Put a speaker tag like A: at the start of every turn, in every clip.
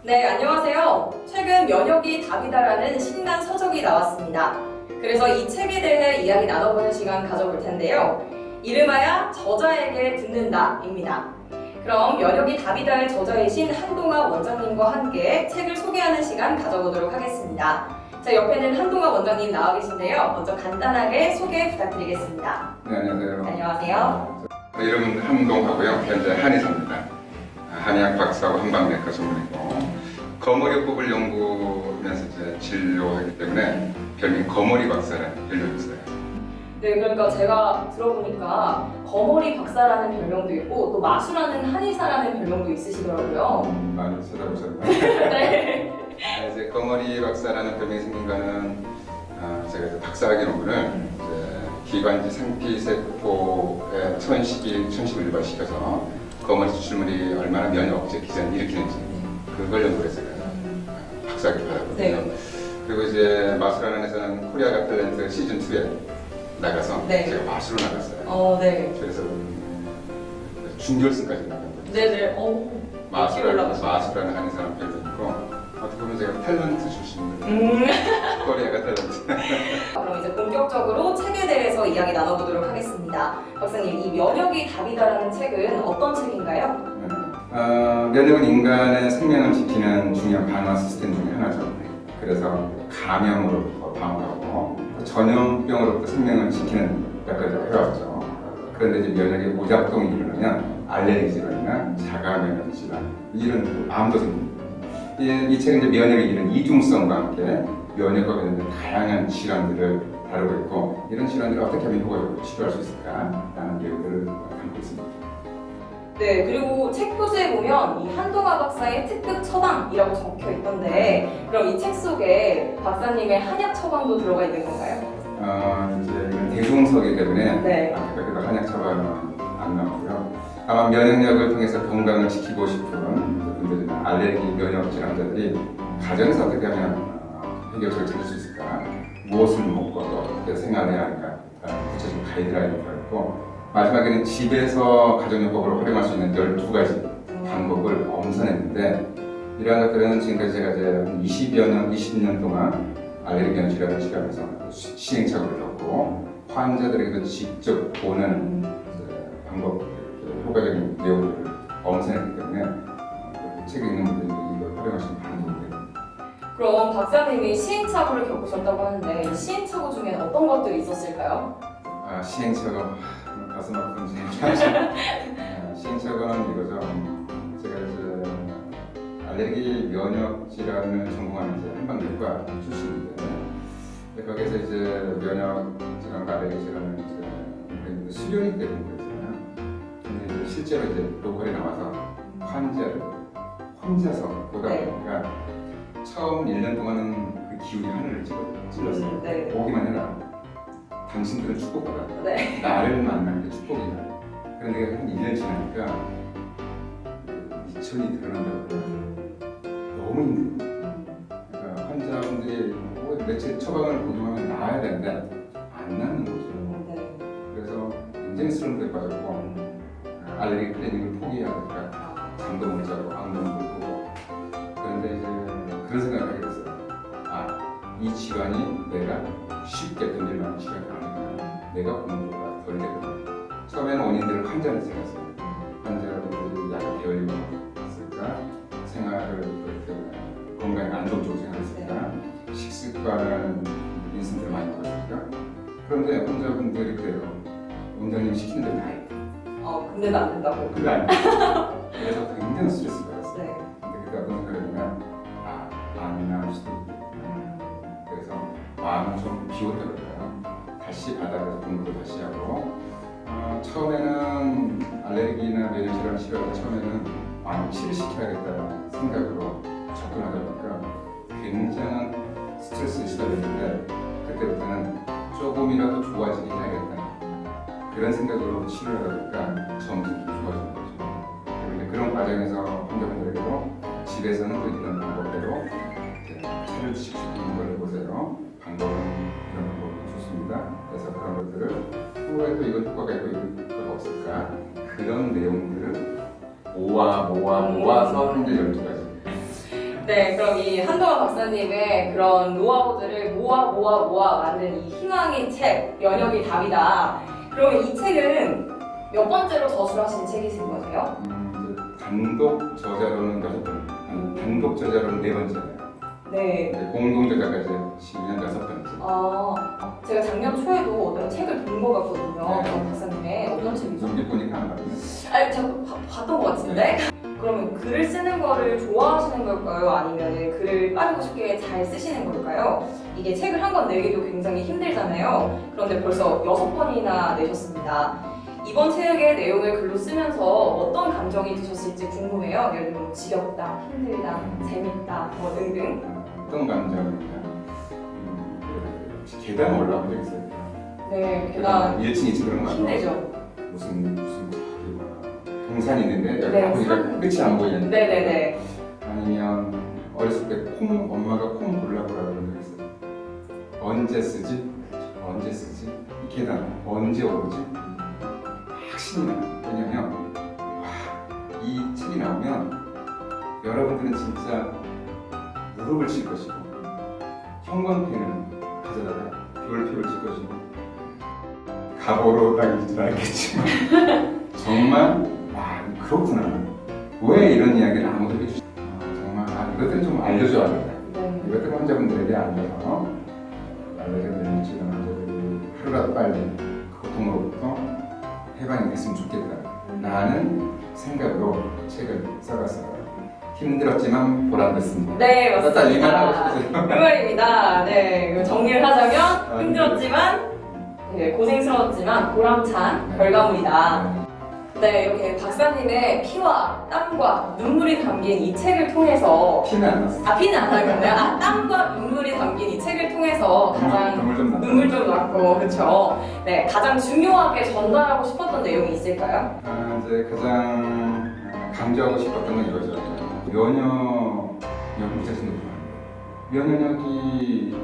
A: 네, 안녕하세요. 최근 면역이 답이다라는 신간 서적이 나왔습니다. 그래서 이 책에 대해 이야기 나눠보는 시간 가져볼 텐데요. 이름하여 저자에게 듣는다입니다. 그럼 면역이 답이다의 저자이신 한동아 원장님과 함께 책을 소개하는 시간 가져보도록 하겠습니다. 자, 옆에는 한동아 원장님 나와 계신데요. 먼저 간단하게 소개 부탁드리겠습니다.
B: 네, 안녕하세요.
A: 안녕하세요.
B: 이름은 한동하고요. 현재 한의사입니다. 한의학 박사하고 한방내과 전문이고 거머리호흡을 연구하면서 이제 진료하기 때문에 별명 거머리 박사라는 별명이 있어요.
A: 네, 그러니까 제가 들어보니까 거머리 박사라는 별명도 있고 또 마수라는 한의사라는 별명도 있으시더라고요.
B: 많이 찾아보셨나요?
A: 네.
B: 이제 거머리 박사라는 별명이 생긴 거는 제가 이제 박사학위 논문을 이제 기관지 상피세포의 천식을 유발시켜서 거머리 추출물이 얼마나 면역 억제 기전을 일으키는지 그걸 연구했어요. 박사학위 받았거든요.
A: 네.
B: 그리고 이제 마수라는 회사는 코리아 갓 탤런트 시즌 2에 나가서
A: 네.
B: 제가 마수로 나갔어요.
A: 네.
B: 그래서 준결승까지 나간 거죠.
A: 네네.
B: 마수라는 한의사람 별명이고 어떻게 보면 제가 탤런트 출신입니다. 코리아 갓 탤런트.
A: 그럼 이제 본격적으로 책에 대해서 이야기 나눠보도록 하겠습니다. 박사님, 이 면역이 답이다라는 책은 어떤 책인가요?
B: 면역은 인간의 생명을 지키는 중요한 방어 시스템 중에 하나죠. 그래서 감염으로부터 방어하고 전염병으로부터 생명을 지키는 역할을 해왔죠. 그런데 이제 면역의 오작동이 일어나면 알레르기 질환이나 자가 면역 질환, 이런 암도 생깁니다. 이 책은 이제 면역의 이런 이중성과 함께 면역과 관련된 다양한 질환들을 다루고 있고 이런 질환들을 어떻게 하면 효과적으로 치료할 수 있을까라는 내용들을 담고 있습니다.
A: 네, 그리고 책 표지에 보면 이 한동아 박사의 특급 처방이라고 적혀 있던데 그럼 이 책 속에 박사님의 한약 처방도 들어가 있는 건가요?
B: 이제 이건 대중서기 때문에
A: 네.
B: 그래도 한약 처방은 안 나오고요. 아마 면역력을 통해서 건강을 지키고 싶은 분들이나 알레르기 면역 질환자들이 가정에서 어떻게 하면 해결책을 찾을 수 있을까? 무엇을 먹고 또 어떻게 생활해야 할까? 구체적인 가이드라인을 받고 마지막에는 집에서 가정요법으로 활용할 수 있는 12가지 방법을 엄선했는데 이러한 것들은 지금까지 제가 이제 20년 동안 알레르기 면역 질환을 치료하면서 시행착오를 겪고 환자들에게도 직접 보는 방법, 효과적인 내용들을 엄선했기 때문에 책에 있는 분들이 이걸 활용하시면 많은 도움이 됩니다.
A: 그럼 박사님이 시행착오를 겪으셨다고 하는데 이 시행착오 중에 어떤 것들이 있었을까요?
B: 시행착오 가슴 아픈 시행착오는 이거죠. 제가 이제 알레르기 면역 질환을 전공하는 이제 한방내과 출신인데 거기서 이제 면역 질환과 알레르기 질환을 이제 수련이 되는 거잖아요. 근데 이제 실제로 이제 로컬에 나와서 환자를 혼자서 보다 보니까 처음 1년 동안은 그 기운이 하늘을 찔렀어요.
A: 네.
B: 보기만 해라. 당신들은 축복받았다.
A: 네.
B: 나를 만나는 게 축복이다. 그런데 한 1년 지나니까 미천이 드러난다고 너무 힘들어요. 그러니까 환자분들이 며칠 처방을 복용하면 나아야 되는데 안 낫는 거죠. 그래서 굉장히 스트레스에 빠졌고 알레르기 클리닉을 포기해야 될까 잠도 못 자고 악몽도 꾸고 그런데 이제 그런 생각을 하게 됐어요. 이 질환이 내가 쉽게 던질 만한 질환이 아니구나. 내가 공부가 덜 되구나. 처음에는 원인들을 환자를 생각했어요. 환자분들이 약을 게을리고 있을까? 생활을 그렇게 건강에 안 좋은 쪽으로 생각했을까? 식습관을 인스턴트를 많이 먹었을까? 그런데 환자분들이 그래요. 원장님이 시키는 대로 다 했다.
A: 근데는 안 된다고.
B: 그게 아니에요. 그래서 굉장히 스트레스 받았어요.
A: 네.
B: 근데 그때 어떤 생각을 했냐면 안 나을 수도 있다. 그래서 마음을 좀 비웠다 그럴까요? 다시 바닥에서 공부를 다시 하고 처음에는 알레르기나 면역 질환 치료할 때 처음에는 마음을 치료시켜야겠다는 생각으로 접근하다 보니까 굉장한 스트레스에 시달렸는데 그때부터는 조금이라도 좋아지게 해야겠다 그런 생각으로 치료를 하다 보니까 점점 좋아지는 거죠. 그리고 그런 과정에서 환자분들에게도 집에서는 또 이런 방법대로 차를 드실 수 있는 걸 해보세요. 방법은 이런 방법이 좋습니다. 그래서 그런 것들을 후에 또 이건 효과가 있고 이런 효과가 없을까 그런 내용들을 모아서 현재 12가지
A: 네, 그럼 이 한동환 박사님의 그런 노하우들을 모아 만든 이 희망의 책, 면역이 답이다. 그러면 이 책은 몇 번째로 저술하신 책이신 거세요?
B: 단독 저자로는 6번, 단독 저자로는 4번째예요.
A: 네.
B: 공동 저자까지 12년 6번째.
A: 제가 작년 초에도 어떤 책을 본 것 같거든요.
B: 네.
A: 박사님의 어떤 책이죠?
B: 여기 보니까 안 봤네.
A: 아니, 제가 봤던 것 같은데? 그러면 글을 쓰는 거를 좋아하시는 걸까요? 아니면 글을 빠르고 쉽게 잘 쓰시는 걸까요? 이게 책을 한 권 내기도 굉장히 힘들잖아요. 그런데 벌써 6번이나 내셨습니다. 이번 책의 내용을 글로 쓰면서 어떤 감정이 드셨을지 궁금해요. 예를 들면 지겹다, 힘들다, 재밌다, 뭐 등등.
B: 어떤 감정이냐? 계단 올라온 적 있어요?
A: 네, 계단
B: 1층, 2층 그런 거 아니에요?
A: 힘들죠.
B: 무슨 동산이 있는데 여기
A: 네.
B: 보니까 끝이 안 보이는데.
A: 네네네.
B: 아니면 어렸을 때 엄마가 콩 골라보라고 그런 적 있어요. 언제 쓰지? 언제 쓰지? 이 계단 언제 오르지? 막 신이 나요. 왜냐면 이 책이 나오면 여러분들은 진짜 무릎을 칠 것이고 형광펜을 가져다가 별표를 칠 것이고 가보로 당길 줄 알겠지만 정말 그렇구나. 왜 이런 이야기를 아무도 해주지? 정말 이것들은 좀 알려줘야겠다.
A: 네.
B: 이것들은 환자분들에게 알려서 알레르기를 느끼는 환자들이 하루라도 빨리 그 고통으로부터 해방이 됐으면 좋겠다. 라는 생각으로 책을 써봤어요. 힘들었지만 보람됐습니다.
A: 네,
B: 딱 이 말 하고
A: 맞습니다.
B: 싶으세요?
A: 그 말입니다. 네, 이거 정리를 하자면 힘들었지만 네, 고생스러웠지만 보람찬 결과물이다. 네, 이렇게 박사님의 피와 땀과 눈물이 담긴 이 책을 통해서
B: 피는 안 났어요.
A: 피는 안 나겠네요. 땀과 눈물이 담긴 이 책을 통해서 가장 눈물 좀 났고, 그렇죠. 네, 가장 중요하게 전달하고 싶었던 내용이 있을까요?
B: 이제 가장 강조하고 싶었던 건 이거죠. 면역력 무작정 높아요. 면역력이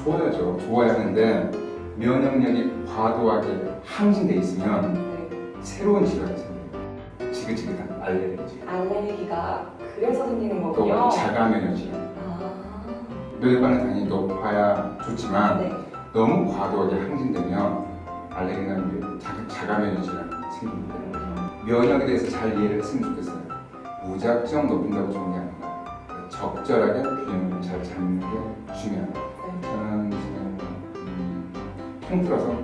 B: 좋아야죠. 좋아야 하는데 면역력이 과도하게 항진돼 있으면 새로운 질환이 생겨요. 지긋지긋한 알레르기.
A: 알레르기가 그래서 생기는
B: 또
A: 거군요.
B: 자가면역 질환. 면역반은 당연히 높아야 좋지만
A: 네.
B: 너무 과도하게 항진되면 알레르기나 자가면역 질환이 생깁니다. 면역에 대해서 잘 이해를 했으면 좋겠어요. 무작정 높인다고 좋은 게 아니라 적절하게 균형을 잘 잡는 게 중요하다. 저는 지금 통틀어서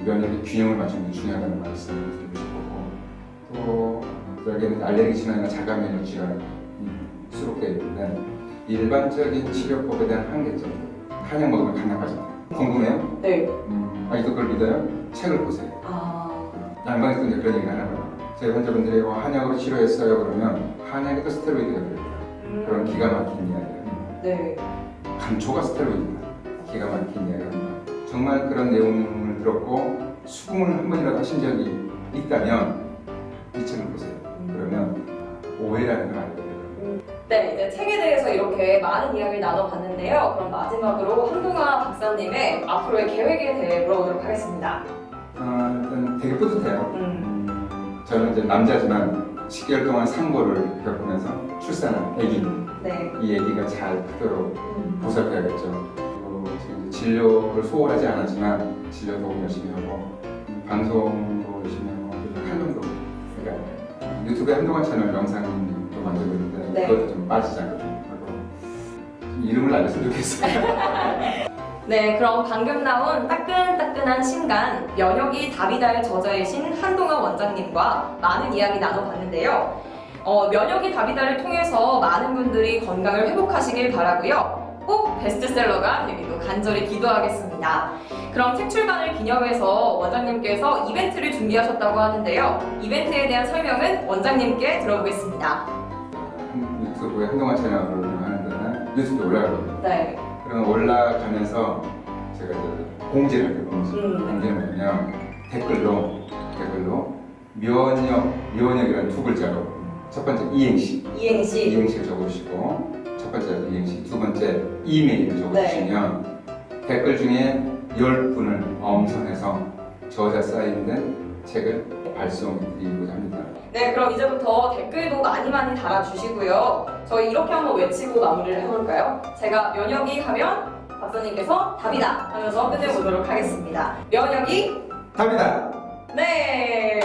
B: 면역의 균형을 맞추는 게 중요하다는 말씀을 드리고 싶었고 또 여기에는 알레르기 질환이나 자가면역 질환이 수록되어 있는데 일반적인 치료법에 대한 한계점 한약 먹으면 간나 빠진다. 궁금해요?
A: 네.
B: 아직도 그걸 믿어요? 책을 보세요. 난방에서 이제 그런 얘기를 하나 봐요. 제 환자분들이 한약으로 치료했어요 그러면 한약에도 스테로이드가 들어있다. 그런 기가 막힌 이야기예요.
A: 네.
B: 감초가 스테로이드다. 기가 막힌 이야기입니다. 정말 그런 내용을 들었고 수긍을 한 번이라도 하신 적이 있다면 이 책을 보세요. 그러면 오해라는 걸 알게 돼요.
A: 네, 이제 책에 대해서 이렇게 많은 이야기를 나눠봤는데요. 그럼 마지막으로 한동환 박사님의 앞으로의 계획에 대해 물어보도록 하겠습니다.
B: 일단 되게 뿌듯해요. 저는 이제 남자지만 10개월 동안 산고를 겪으면서 출산한 아기.
A: 네.
B: 이 아기가 잘 크도록 보살펴야겠죠. 그리고 지금 이제 진료를 소홀하지 않았지만 진료도 열심히 하고 방송도 열심히 하고 활동도 그러니까 유튜브에 한동안 채널 영상도 만들고 있는데
A: 네.
B: 그것도 좀 빠지지 않고 좀 이름을 알렸으면 좋겠어요.
A: 네, 그럼 방금 나온 따끈따끈한 신간 면역이 답이다의 저자이신 한동환 원장님과 많은 이야기 나눠봤는데요. 면역이 답이다를 통해서 많은 분들이 건강을 회복하시길 바라고요. 꼭 베스트셀러가 되기도 간절히 기도하겠습니다. 그럼 책 출간을 기념해서 원장님께서 이벤트를 준비하셨다고 하는데요. 이벤트에 대한 설명은 원장님께 들어보겠습니다.
B: 유튜브에 한동안 채널을 하는데 유튜브에 올라가거든요.
A: 네.
B: 그럼 올라가면서 제가 이제 공지를 할게요. 공지는 뭐냐면 댓글로 면역이라는 두 글자로 첫 번째 이행시를 적어주시고 첫 번째 이행시, 두 번째 이메일을 적어주시면 댓글 중에 10분을 엄선해서 저자 사인된 책을 발송드리고자 합니다.
A: 네, 그럼 이제부터 댓글도 많이 달아주시고요. 저희 이렇게 한번 외치고 마무리를 해볼까요? 제가 면역이 하면 박사님께서 답이다 하면서 끝내보도록 하겠습니다. 면역이
B: 답이다.
A: 네.